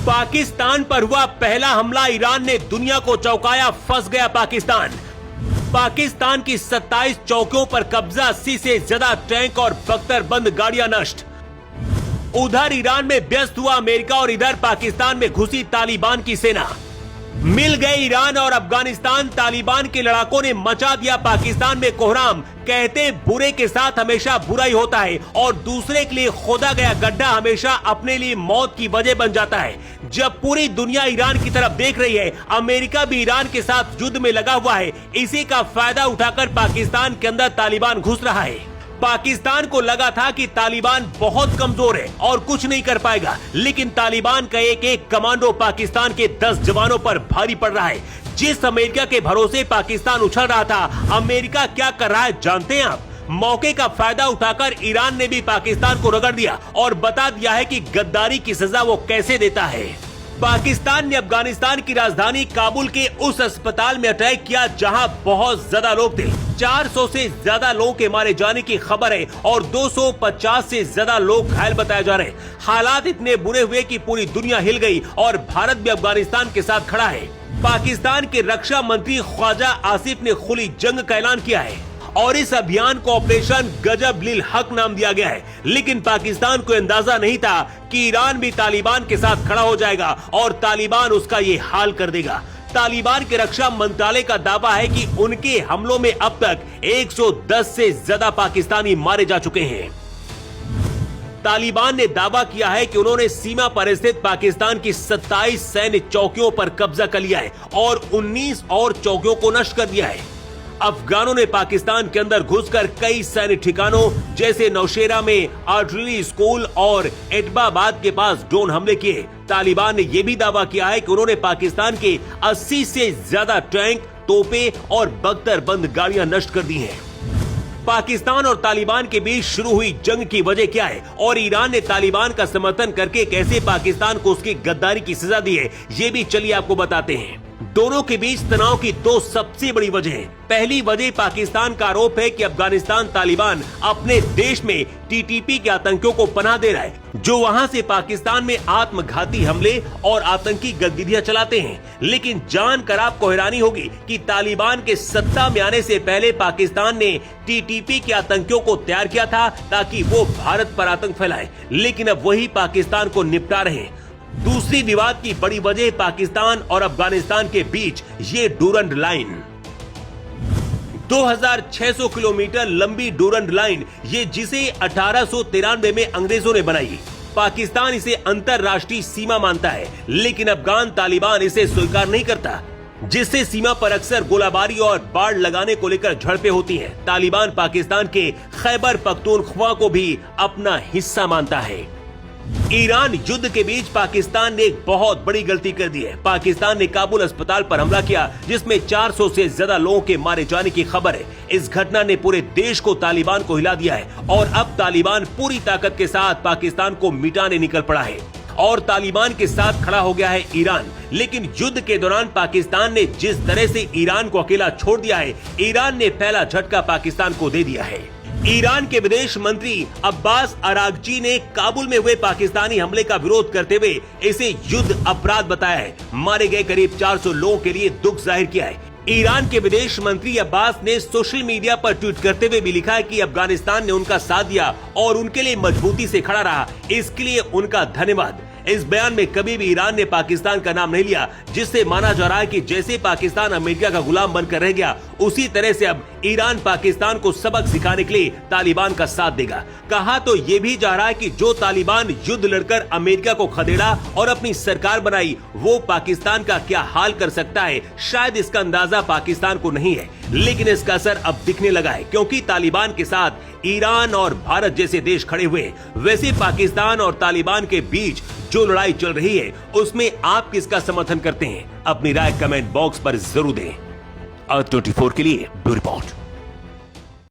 पाकिस्तान पर हुआ पहला हमला, ईरान ने दुनिया को चौंकाया, फंस गया पाकिस्तान। पाकिस्तान की 27 चौकियों पर कब्जा, 80 से ज्यादा टैंक और बख्तरबंद गाड़ियां नष्ट। उधर ईरान में व्यस्त हुआ अमेरिका और इधर पाकिस्तान में घुसी तालिबान की सेना। मिल गए ईरान और अफगानिस्तान, तालिबान के लड़ाकों ने मचा दिया पाकिस्तान में कोहराम। कहते बुरे के साथ हमेशा बुरा ही होता है और दूसरे के लिए खोदा गया गड्ढा हमेशा अपने लिए मौत की वजह बन जाता है। जब पूरी दुनिया ईरान की तरफ देख रही है, अमेरिका भी ईरान के साथ युद्ध में लगा हुआ है। इसी का फायदा उठाकर पाकिस्तान के अंदर तालिबान घुस रहा है। पाकिस्तान को लगा था कि तालिबान बहुत कमजोर है और कुछ नहीं कर पाएगा, लेकिन तालिबान का एक एक कमांडो पाकिस्तान के 10 जवानों पर भारी पड़ रहा है। जिस अमेरिका के भरोसे पाकिस्तान उछल रहा था, अमेरिका क्या कर रहा है जानते हैं आप? मौके का फायदा उठाकर ईरान ने भी पाकिस्तान को रगड़ दिया और बता दिया है कि गद्दारी की सजा वो कैसे देता है। पाकिस्तान ने अफगानिस्तान की राजधानी काबुल के उस अस्पताल में अटैक किया जहां बहुत ज्यादा लोग थे। 400 से ज्यादा लोगों के मारे जाने की खबर है और 250 से ज्यादा लोग घायल बताए जा रहे हैं। हालात इतने बुरे हुए कि पूरी दुनिया हिल गई और भारत भी अफगानिस्तान के साथ खड़ा है। पाकिस्तान के रक्षा मंत्री ख्वाजा आसिफ ने खुली जंग का ऐलान किया है और इस अभियान को ऑपरेशन गजब लिल हक नाम दिया गया है। लेकिन पाकिस्तान को अंदाजा नहीं था कि ईरान भी तालिबान के साथ खड़ा हो जाएगा और तालिबान उसका ये हाल कर देगा। तालिबान के रक्षा मंत्रालय का दावा है कि उनके हमलों में अब तक 110 से ज्यादा पाकिस्तानी मारे जा चुके हैं। तालिबान ने दावा किया है कि उन्होंने सीमा पर स्थित पाकिस्तान की 27 सैन्य चौकियों पर कब्जा कर लिया है और 19 और चौकियों को नष्ट कर दिया है। अफगानों ने पाकिस्तान के अंदर घुसकर कई सैन्य ठिकानों जैसे नौशेरा में आर्टिलरी स्कूल और एटबाबाद के पास ड्रोन हमले किए। तालिबान ने यह भी दावा किया है कि उन्होंने पाकिस्तान के 80 से ज्यादा टैंक, तोपें और बख्तरबंद गाड़ियां नष्ट कर दी हैं। पाकिस्तान और तालिबान के बीच शुरू हुई जंग की वजह क्या है और ईरान ने तालिबान का समर्थन करके कैसे पाकिस्तान को उसकी गद्दारी की सजा दी है, ये भी चलिए आपको बताते हैं। दोनों के बीच तनाव की दो सबसे बड़ी वजह है। पहली वजह पाकिस्तान का आरोप है कि अफगानिस्तान तालिबान अपने देश में टीटीपी के आतंकियों को पनाह दे रहा है, जो वहां से पाकिस्तान में आत्मघाती हमले और आतंकी गतिविधियां चलाते हैं। लेकिन जानकर आपको हैरानी होगी कि तालिबान के सत्ता में आने से पहले पाकिस्तान ने टीटीपी के आतंकियों को तैयार किया था ताकि वो भारत पर आतंक फैलाए, लेकिन अब वही पाकिस्तान को निपटा रहे हैं। दूसरी विवाद की बड़ी वजह पाकिस्तान और अफगानिस्तान के बीच ये डूरंड लाइन, 2600 किलोमीटर लंबी डूरंड लाइन, ये जिसे 1893 में अंग्रेजों ने बनाई। पाकिस्तान इसे अंतरराष्ट्रीय सीमा मानता है, लेकिन अफगान तालिबान इसे स्वीकार नहीं करता, जिससे सीमा पर अक्सर गोलाबारी और बाढ़ लगाने को लेकर झड़पें होती हैं। तालिबान पाकिस्तान के खैबर पख्तूनख्वा को भी अपना हिस्सा मानता है। ईरान युद्ध के बीच पाकिस्तान ने एक बहुत बड़ी गलती कर दी है। पाकिस्तान ने काबुल अस्पताल पर हमला किया जिसमें 400 से ज्यादा लोगों के मारे जाने की खबर है। इस घटना ने पूरे देश को, तालिबान को हिला दिया है और अब तालिबान पूरी ताकत के साथ पाकिस्तान को मिटाने निकल पड़ा है और तालिबान के साथ खड़ा हो गया है ईरान। लेकिन युद्ध के दौरान पाकिस्तान ने जिस तरह से ईरान को अकेला छोड़ दिया है, ईरान ने पहला झटका पाकिस्तान को दे दिया है। ईरान के विदेश मंत्री अब्बास अरागची ने काबुल में हुए पाकिस्तानी हमले का विरोध करते हुए इसे युद्ध अपराध बताया है। मारे गए करीब 400 लोगों के लिए दुख जाहिर किया है। ईरान के विदेश मंत्री अब्बास ने सोशल मीडिया पर ट्वीट करते हुए भी लिखा है कि अफगानिस्तान ने उनका साथ दिया और उनके लिए मजबूती से खड़ा रहा, इसके लिए उनका धन्यवाद। इस बयान में कभी भी ईरान ने पाकिस्तान का नाम नहीं लिया, जिससे माना जा रहा है कि जैसे पाकिस्तान अमेरिका का गुलाम बनकर रह गया, उसी तरह से अब ईरान पाकिस्तान को सबक सिखाने के लिए तालिबान का साथ देगा। कहा तो ये भी जा रहा है कि जो तालिबान युद्ध लड़कर अमेरिका को खदेड़ा और अपनी सरकार बनाई, वो पाकिस्तान का क्या हाल कर सकता है, शायद इसका अंदाजा पाकिस्तान को नहीं है, लेकिन इसका असर अब दिखने लगा है, क्योंकि तालिबान के साथ ईरान और भारत जैसे देश खड़े हुए। वैसे पाकिस्तान और तालिबान के बीच जो लड़ाई चल रही है, उसमें आप किसका समर्थन करते हैं? अपनी राय कमेंट बॉक्स पर जरूर दें। अर्थ 24 के लिए ब्यूरो रिपोर्ट।